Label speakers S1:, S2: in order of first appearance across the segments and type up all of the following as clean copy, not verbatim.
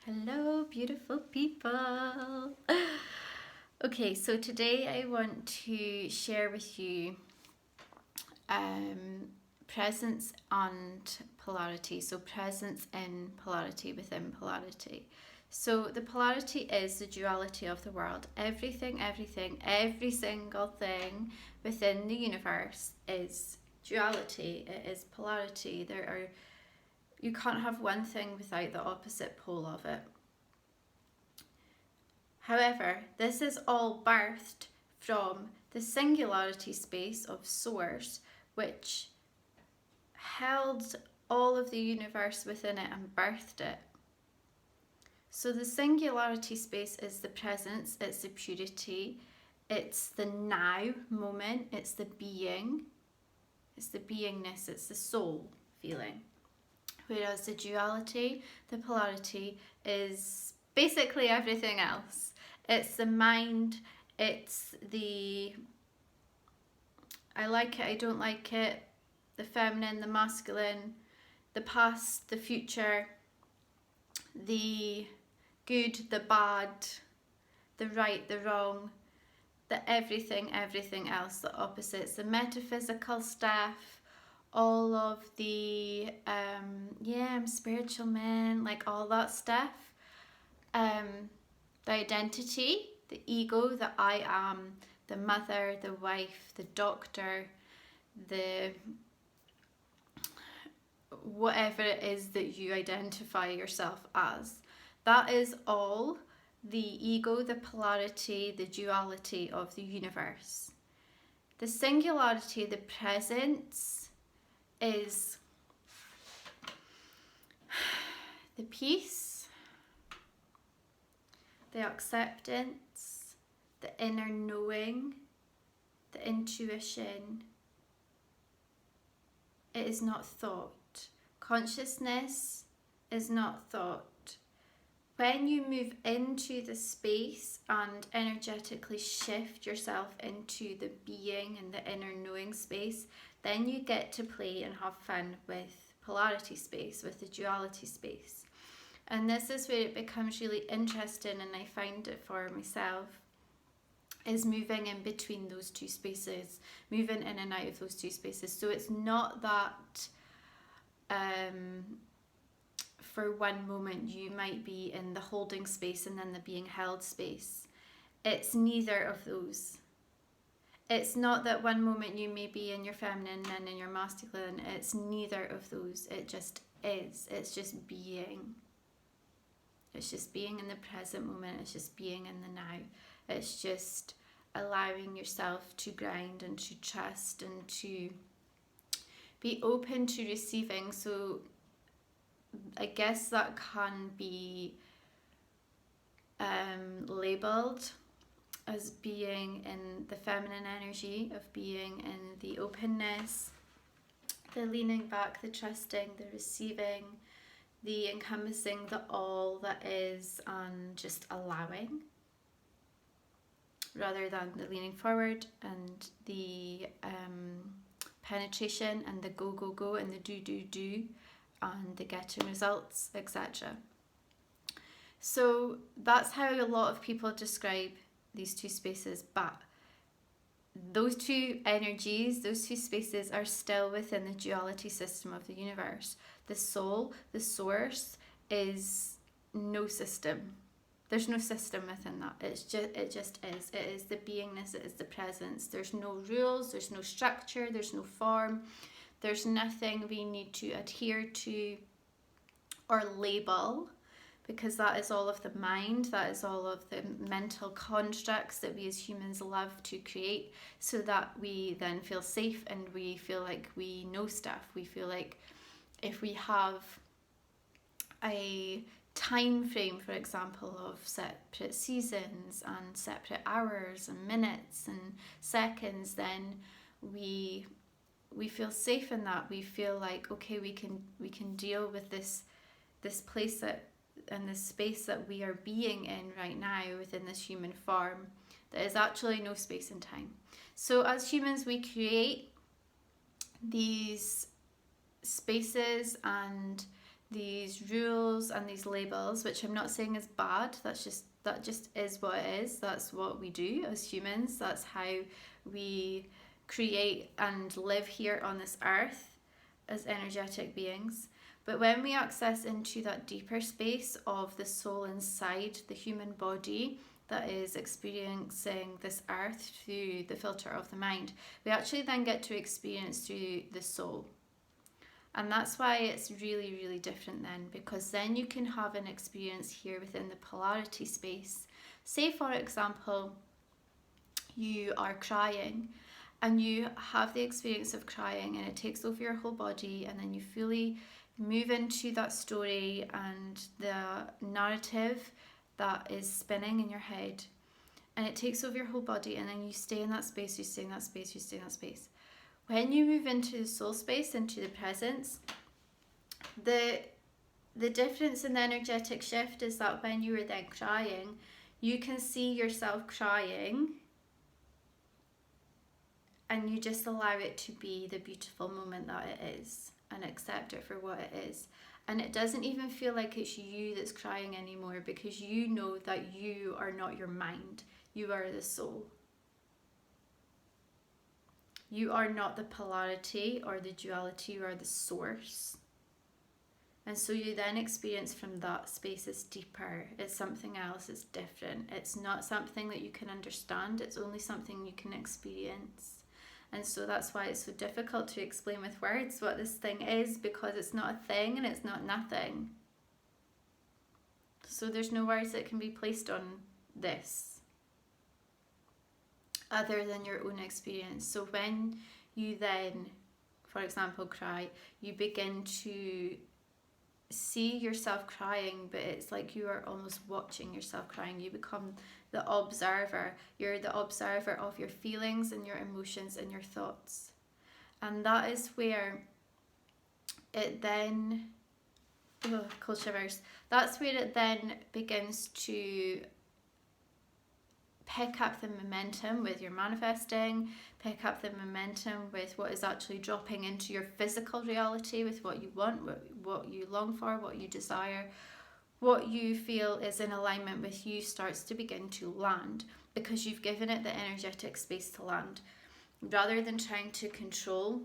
S1: Hello, beautiful people. Okay, so today I want to share with you presence and polarity. So, presence in polarity within polarity. So, the polarity is the duality of the world. Everything, every single thing within the universe is duality, it is polarity. You can't have one thing without the opposite pole of it. However, this is all birthed from the singularity space of Source, which held all of the universe within it and birthed it. So the singularity space is the presence, it's the purity, it's the now moment, it's the being, it's the beingness, it's the soul feeling. Whereas the duality, the polarity, is basically everything else. It's the mind, it's the I like it, I don't like it, the feminine, the masculine, the past, the future, the good, the bad, the right, the wrong, the everything else, the opposites, the metaphysical stuff, all of the I'm spiritual man, like all that stuff. The identity, the ego, the I am, the mother, the wife, the doctor, the whatever it is that you identify yourself as. That is all the ego, the polarity, the duality of the universe. The singularity, the presence, is the peace, the acceptance, the inner knowing, the intuition. It is not thought. Consciousness is not thought. When you move into the space and energetically shift yourself into the being and the inner knowing space, then you get to play and have fun with polarity space, with the duality space. And this is where it becomes really interesting, and I find it for myself, is moving in between those two spaces, moving in and out of those two spaces. So it's not that for one moment you might be in the holding space and then the being held space. It's neither of those. It's not that one moment you may be in your feminine and in your masculine. It's neither of those. It just is. It's just being. It's just being in the present moment. It's just being in the now. It's just allowing yourself to ground and to trust and to be open to receiving. So I guess that can be labelled as being in the feminine energy, of being in the openness, the leaning back, the trusting, the receiving, the encompassing, the all that is, and just allowing, rather than the leaning forward and the penetration and the go and the do and the getting results, etc. So that's how a lot of people describe these two spaces, but those two energies, those two spaces are still within the duality system of the universe. The soul, the source, is no system. There's no system within that. It just is. It is the beingness, it is the presence. There's no rules, there's no structure, there's no form. There's nothing we need to adhere to or label, because that is all of the mind, that is all of the mental constructs that we as humans love to create, so that we then feel safe and we feel like we know stuff. We feel like if we have a time frame, for example, of separate seasons and separate hours and minutes and seconds, then we feel safe in that. We feel like, okay, we can deal with this place that and this space that we are being in right now within this human form. There is actually no space and time. So as humans, we create these spaces and these rules and these labels, which I'm not saying is bad. That just is what it is. That's what we do as humans. That's how we create and live here on this earth as energetic beings. But when we access into that deeper space of the soul inside the human body that is experiencing this earth through the filter of the mind, we actually then get to experience through the soul. And that's why it's really, really different then, because then you can have an experience here within the polarity space. Say, for example, you are crying and you have the experience of crying and it takes over your whole body, and then you fully move into that story and the narrative that is spinning in your head, and it takes over your whole body, and then you stay in that space, you stay in that space, you stay in that space. When you move into the soul space, into the presence, the difference in the energetic shift is that when you are then crying, you can see yourself crying and you just allow it to be the beautiful moment that it is and accept it for what it is. And it doesn't even feel like it's you that's crying anymore, because you know that you are not your mind, you are the soul. You are not the polarity or the duality, you are the source. And so you then experience from that space is deeper, it's something else, it's different. It's not something that you can understand, it's only something you can experience. And so that's why it's so difficult to explain with words what this thing is, because it's not a thing and it's not nothing. So there's no words that can be placed on this other than your own experience. So when you then, for example, cry, you begin to see yourself crying, but it's like you are almost watching yourself crying. You become the observer. You're the observer of your feelings and your emotions and your thoughts. And that is where it then, cold shivers, that's where it then begins to pick up the momentum with your manifesting, pick up the momentum with what is actually dropping into your physical reality, with what you want, what you long for, what you desire, what you feel is in alignment with you starts to begin to land, because you've given it the energetic space to land. Rather than trying to control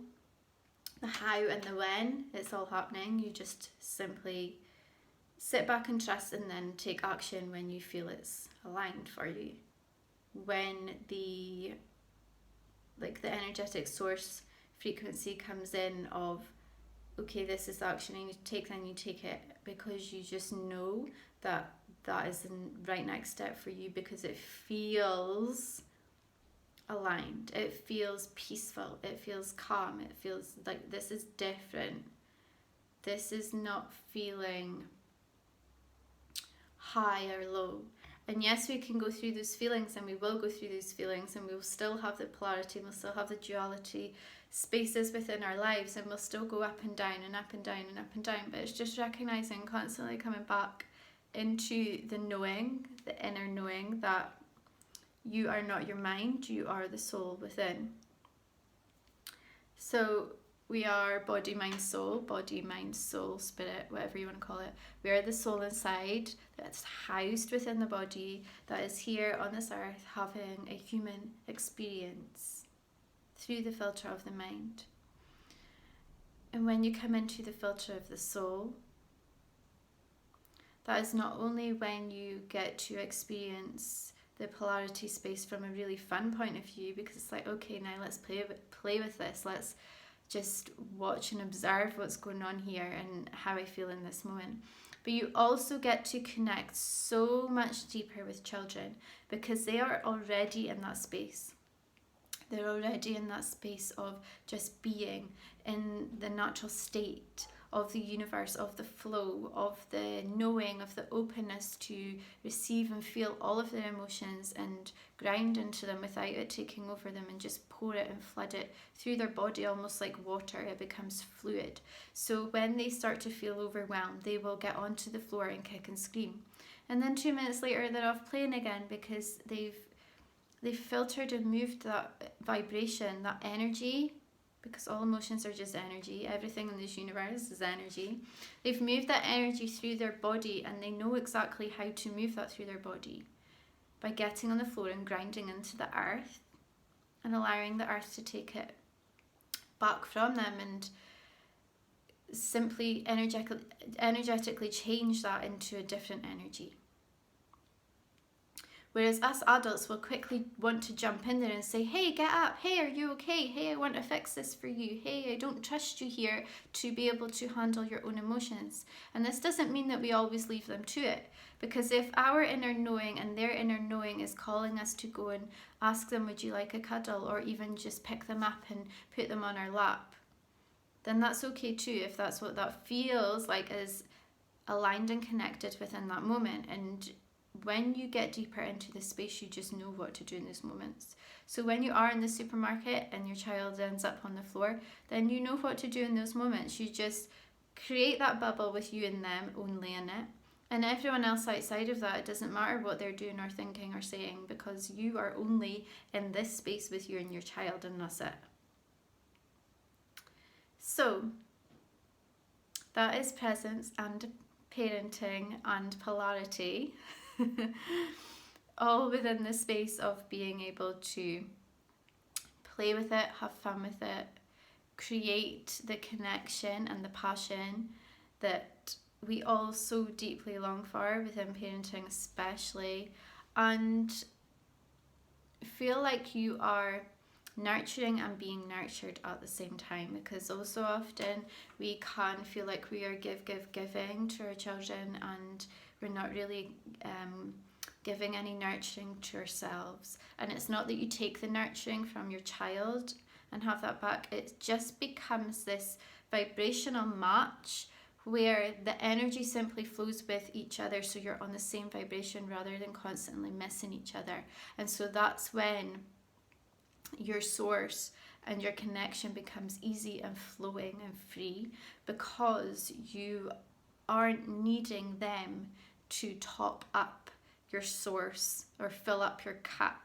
S1: the how and the when it's all happening, you just simply sit back and trust, and then take action when you feel it's aligned for you. When the energetic source frequency comes in of, okay, this is the action I need to take, then you take it, because you just know that that is the right next step for you, because it feels aligned, it feels peaceful, it feels calm, it feels like this is different. This is not feeling high or low. And yes, we can go through those feelings, and we will go through those feelings, and we will still have the polarity, and we'll still have the duality spaces within our lives, and we'll still go up and down and up and down and up and down. But it's just recognizing, constantly coming back into the knowing, the inner knowing that you are not your mind, you are the soul within. So we are body, mind, soul, spirit, whatever you want to call it. We are the soul inside that's housed within the body, that is here on this earth having a human experience through the filter of the mind. And when you come into the filter of the soul, that is not only when you get to experience the polarity space from a really fun point of view, because it's like, okay, now let's play with this, let's just watch and observe what's going on here and how I feel in this moment. But you also get to connect so much deeper with children, because they are already in that space. They're already in that space of just being in the natural state of the universe, of the flow, of the knowing, of the openness to receive and feel all of their emotions and ground into them without it taking over them, and just pour it and flood it through their body almost like water. It becomes fluid. So when they start to feel overwhelmed, they will get onto the floor and kick and scream. And then 2 minutes later, they're off playing again, because they've filtered and moved that vibration, that energy, because all emotions are just energy. Everything in this universe is energy. They've moved that energy through their body, and they know exactly how to move that through their body by getting on the floor and grinding into the earth and allowing the earth to take it back from them and simply energetically change that into a different energy. Whereas us adults will quickly want to jump in there and say, hey, get up. Hey, are you okay? Hey, I want to fix this for you. Hey, I don't trust you here to be able to handle your own emotions. And this doesn't mean that we always leave them to it. Because if our inner knowing and their inner knowing is calling us to go and ask them, would you like a cuddle? Or even just pick them up and put them on our lap, then that's okay too, if that's what that feels like is aligned and connected within that moment. And when you get deeper into the space, you just know what to do in those moments. So when you are in the supermarket and your child ends up on the floor, then you know what to do in those moments. You just create that bubble with you and them only in it. And everyone else outside of that, it doesn't matter what they're doing or thinking or saying, because you are only in this space with you and your child, and that's it. So that is presence and parenting and polarity. All within the space of being able to play with it, have fun with it, create the connection and the passion that we all so deeply long for within parenting especially, and feel like you are nurturing and being nurtured at the same time, because also often we can feel like we are giving to our children and we're not really giving any nurturing to ourselves. And it's not that you take the nurturing from your child and have that back, it just becomes this vibrational match where the energy simply flows with each other, so you're on the same vibration rather than constantly missing each other. And so that's when your source and your connection becomes easy and flowing and free, because you aren't needing them to top up your source or fill up your cup,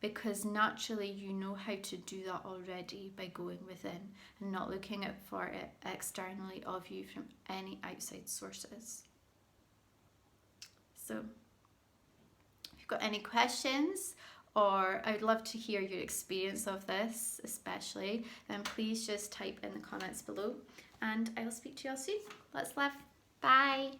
S1: because naturally you know how to do that already by going within and not looking out for it externally of you from any outside sources. So if you've got any questions, or I would love to hear your experience of this especially, then please just type in the comments below, and I will speak to you all soon. Let's love. Bye.